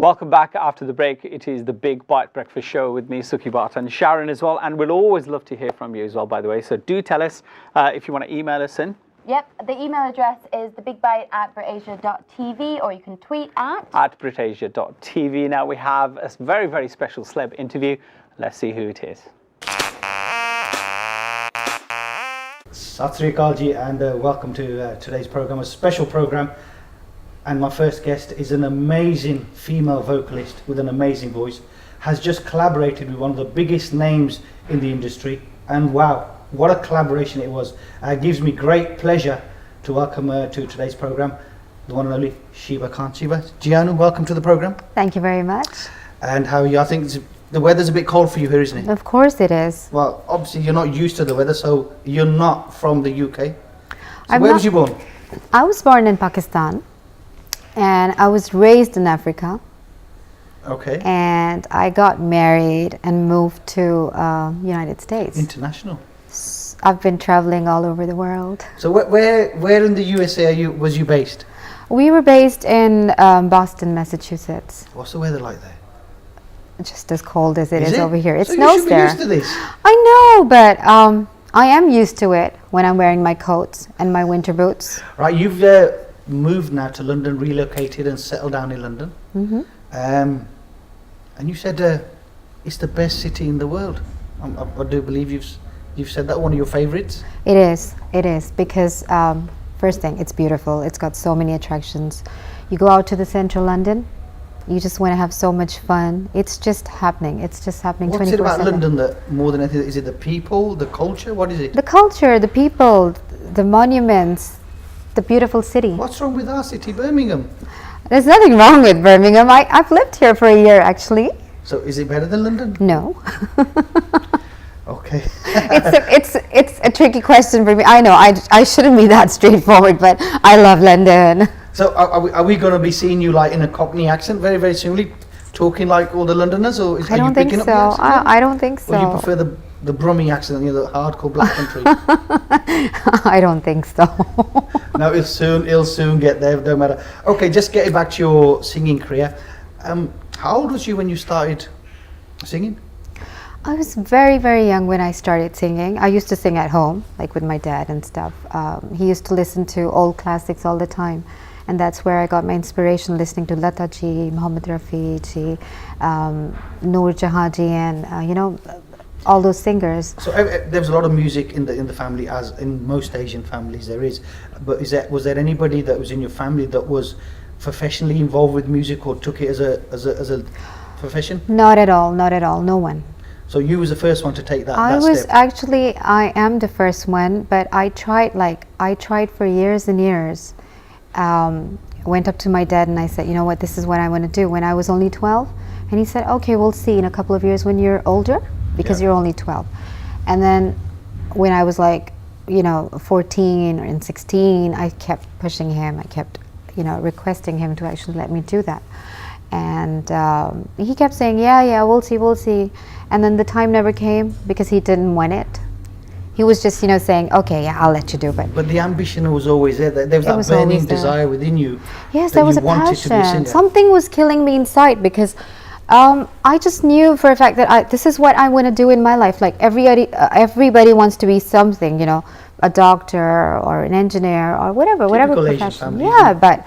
Welcome back after the break. It is the Big Bite Breakfast Show with me, Sukhi Bart and Sharon as well. And we'll always love to hear from you as well, by the way. So do tell us if you want to email us in. Yep, the email address is thebigbite@BritAsia.tv, or you can tweet at BritAsia.tv. Now we have a very, very special celeb interview. Let's see who it is. Sat Sri Akal ji, and welcome to today's program, a special program. And my first guest is an amazing female vocalist with an amazing voice, has just collaborated with one of the biggest names in the industry, and wow, what a collaboration it was. Gives me great pleasure to welcome her to today's program, the one and only Shiva Khan. Shiva, Gianu, welcome to the program. Thank you very much. And how are you? I think the weather's a bit cold for you here, isn't it? Of course it is. Well, obviously you're not used to the weather, so you're not from the UK. So where was you born? I was born in Pakistan, and I was raised in Africa. Okay. And I got married and moved to United States. International. I've been traveling all over the world. So where in the USA was you based? We were based in Boston, Massachusetts. What's the weather like there? Just as cold as it is over here. It so snows you should there. Be used to this. I know, but I am used to it when I'm wearing my coats and my winter boots. Right, you've moved now to London, relocated and settled down in London. Mm-hmm. And you said it's the best city in the world. I do believe you've said that, one of your favourites. It is because first thing, it's beautiful. It's got so many attractions. You go out to the central London, you just want to have so much fun. It's just happening. It's just happening 24/7. What's it about London that more than anything? Is it the people, the culture? What is it? The culture, the people, the monuments, the beautiful city. What's wrong with our city, Birmingham? There's nothing wrong with Birmingham. I've lived here for a year actually. So is it better than London? No. Okay. it's a tricky question for me. I know I shouldn't be that straightforward, but I love London. So are we going to be seeing you like in a Cockney accent very, very soonly, talking like all the Londerners, or are you picking up the accent? I don't think so. Or do you prefer the Brummie accent, the hardcore black country? I don't think so. No, it'll soon get there, don't matter. Okay, just getting back to your singing career. How old was you when you started singing? I was very, very young when I started singing. I used to sing at home, like with my dad and stuff. He used to listen to old classics all the time. And that's where I got my inspiration, listening to Lata ji, Mohammed Rafi ji, Noor Jahan ji, and all those singers. So there's a lot of music in the family, as in most Asian families there is. But was there anybody that was in your family that was professionally involved with music or took it as a profession? Not at all. No one. So you was the first one to take that step? I am the first one, but I tried for years and years. Went up to my dad and I said, you know what, this is what I want to do, when I was only 12. And he said, okay, we'll see in a couple of years when you're older, because you're only 12. And then when I was 14 and 16, I kept pushing him. I kept requesting him to actually let me do that. And he kept saying, yeah, we'll see. And then the time never came because he didn't want it. He was just, saying, okay, yeah, I'll let you do it. But the ambition was always there. There was that burning desire within you. Yes, there was a passion. Something was killing me inside because I just knew for a fact that this is what I want to do in my life. Like everybody wants to be something, a doctor or an engineer or whatever profession. Yeah, but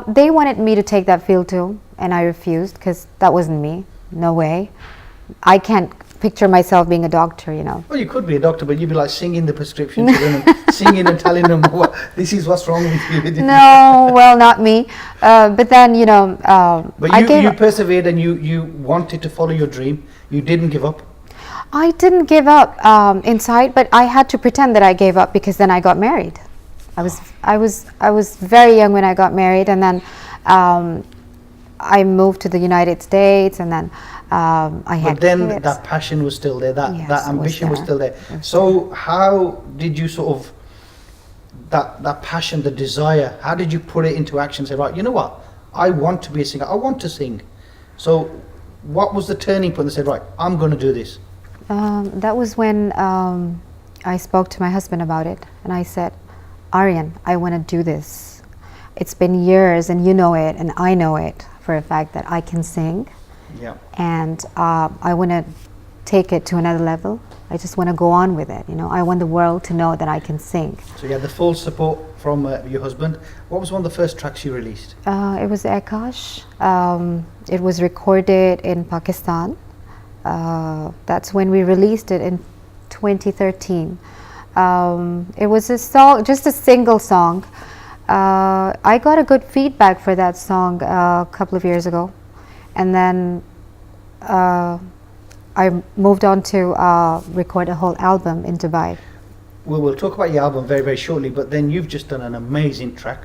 they wanted me to take that field too, and I refused because that wasn't me. No way. I can't picture myself being a doctor, Well, you could be a doctor, but you'd be like singing the prescription to them and singing and telling them this is what's wrong with you. No, well, not me. But then, But you persevered and you wanted to follow your dream. You didn't give up. I didn't give up inside, but I had to pretend that I gave up because then I got married. I was very young when I got married, and then I moved to the United States, and then I had kids. That passion was still there, that ambition was still there. So how did you sort of, that passion, the desire, how did you put it into action? Say, right, you know what, I want to be a singer, I want to sing. So what was the turning point that said, right, I'm going to do this? That was when I spoke to my husband about it, and I said, Aryan, I want to do this. it's been years, and you know it, and I know it for a fact that I can sing, Yeah. and I want to take it to another level. I just want to go on with it. You know, I want the world to know that I can sing. So you had the full support from your husband. What was one of the first tracks you released? It was Akash. It was recorded in Pakistan. That's when we released it in 2013. It was a song, just a single song. I got a good feedback for that song a couple of years ago, and then I moved on to record a whole album in Dubai. Well, we'll talk about your album very, very shortly, but then you've just done an amazing track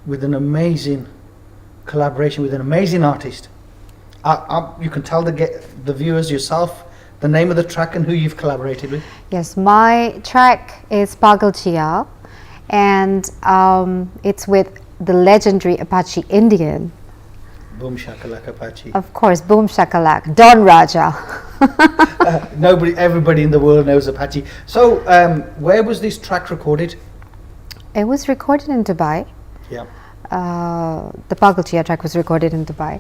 with an amazing collaboration with an amazing artist. You can tell the viewers yourself the name of the track and who you've collaborated with. Yes, my track is Pagal Chia, and it's with the legendary Apache Indian. Boom Shakalaka Apache. Of course, Boom Shakalak, Don Raja. Everybody in the world knows Apache. So, where was this track recorded? It was recorded in Dubai. Yeah. The Pagal Chia track was recorded in Dubai.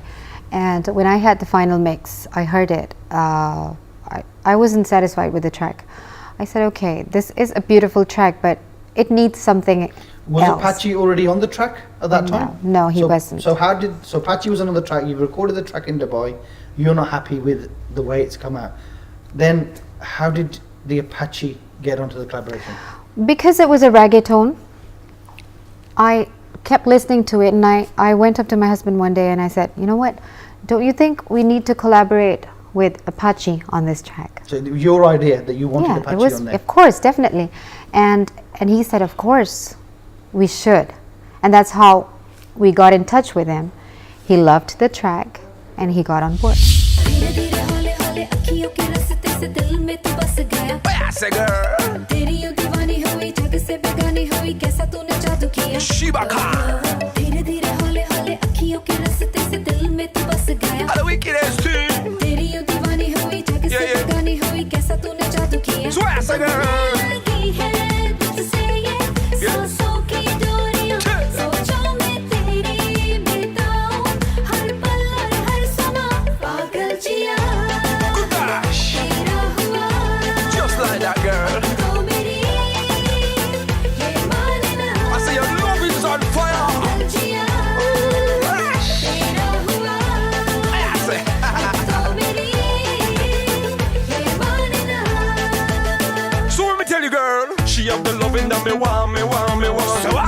And when I had the final mix, I heard it. I wasn't satisfied with the track. I said, okay, this is a beautiful track, but it needs something Was else. Apache already on the track at that time? No, he wasn't. So Apache was on the track, you recorded the track in Dubai, you're not happy with the way it's come out. Then how did the Apache get onto the collaboration? Because it was a reggaeton, I kept listening to it, and I went up to my husband one day and I said, you know what, don't you think we need to collaborate with Apache on this track? So it was your idea that you wanted Apache it was, on there? of course, definitely. And he said, of course, we should. And that's how we got in touch with him. He loved the track and he got on board.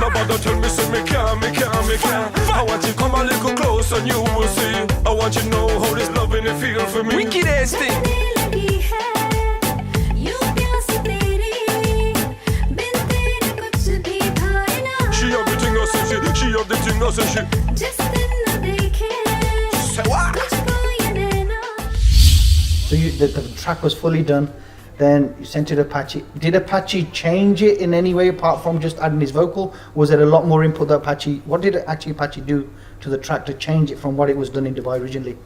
Nobody tell me, say me can. I want you to come a little close and you will see. I want you to know how this loving it feel for me. Wicked ass thing. She have the thing I say, she have the thing I say, Say what? So the track was fully done, then you sent it to Apache. Did Apache change it in any way apart from just adding his vocal? Was there a lot more input that what did Apache do to the track to change it from what it was done in Dubai originally?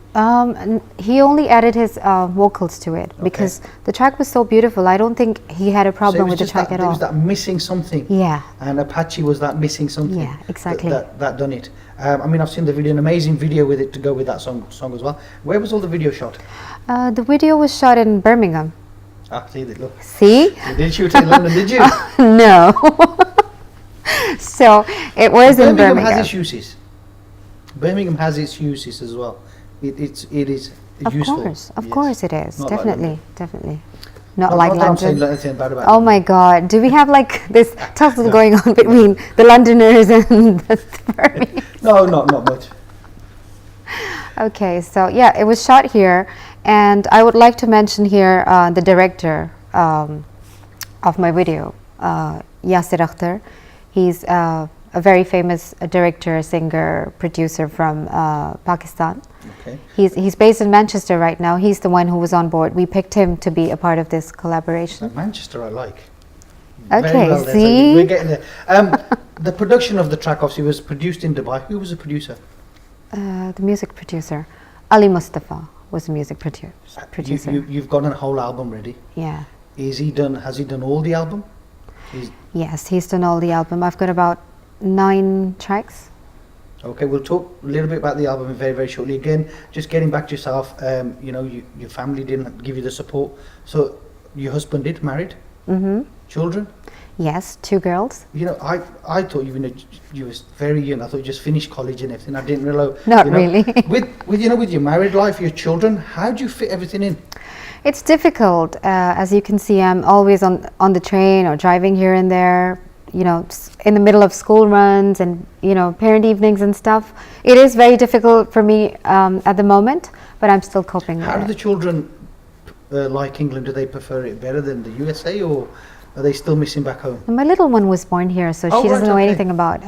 He only added his vocals to it because the track was so beautiful. I don't think he had a problem with the track at all. It was that missing something. Yeah. And Apache was that missing something. Yeah, exactly. That done it. I mean, I've seen the video, an amazing video with it to go with that song as well. Where was all the video shot? The video was shot in Birmingham. Ah, see, look. See? You didn't shoot it in London, did you? No. So it was in Birmingham. Birmingham has its uses. Birmingham has its uses as well. It is useful. Of course it is. Not like Definitely. Not Not like that I'm saying London. anything bad about Oh London. my God! Do we have like this tussle going on between the Londoners and the Birmingham? No, not much. Okay, so yeah, it was shot here, and I would like to mention here the director of my video, Yasir Akhtar. He's a very famous director, singer, producer from Pakistan. Okay. He's based in Manchester right now. He's the one who was on board. We picked him to be a part of this collaboration. Manchester, I like. Okay, Very well there, so see? we're getting there. The production of the track obviously was produced in Dubai. Who was the producer? The music producer, Ali Mustafa, was the music producer. You've got a whole album ready. Yeah. Has he done all the album? Yes, he's done all the album. I've got about 9 tracks. Okay, we'll talk a little bit about the album very, very shortly. Again, just getting back to yourself, you know, your family didn't give you the support. So your husband did, married? Mm-hmm. Children? Yes, 2 girls. You know, I thought you was very young. I thought you just finished college and everything. I didn't realize. Not you know, really. with your married life, your children, how do you fit everything in? It's difficult. As you can see, I'm always on the train or driving here and there, you know, in the middle of school runs and, you know, parent evenings and stuff. It is very difficult for me at the moment, but I'm still coping with it. How do the children like England? Do they prefer it better than the USA, or are they still missing back home? My little one was born here, so Oh, she doesn't right, know okay. anything about.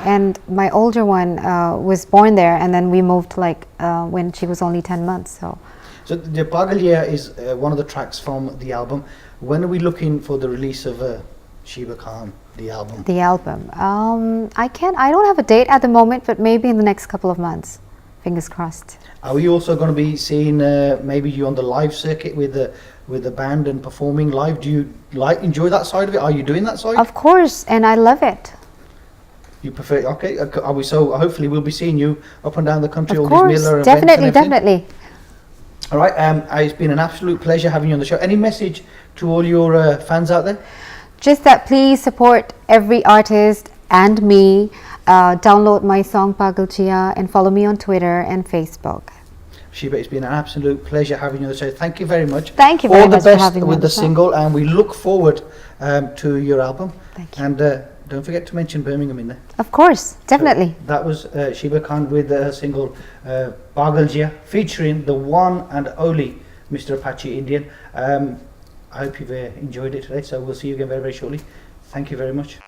And my older one was born there, and then we moved like when she was only 10 months. So the Pagalia is one of the tracks from the album. When are we looking for the release of Sheba Khan, the album? The album. I don't have a date at the moment, but maybe in the next couple of months. Fingers crossed. Are we also going to be seeing maybe you on the live circuit with the band and performing live? Do you enjoy that side of it? Are you doing that side? Of course, and I love it. You prefer? Okay. Are we? So hopefully we'll be seeing you up and down the country. Of all course, these Miller events and definitely, everything. definitely. All right. It's been an absolute pleasure having you on the show. Any message to all your fans out there? Just that please support every artist and me. Download my song Pagal Chia and follow me on Twitter and Facebook. Sheba, it's been an absolute pleasure having you on the show. Thank you very much. Thank you very much for All the having best me with on the the show. single, and we look forward to your album. Thank you. And don't forget to mention Birmingham in there. Of course, definitely. So that was Sheba Khan with her single Pagal Chia, featuring the one and only Mr. Apache Indian. I hope you've enjoyed it today, so we'll see you again very, very shortly. Thank you very much.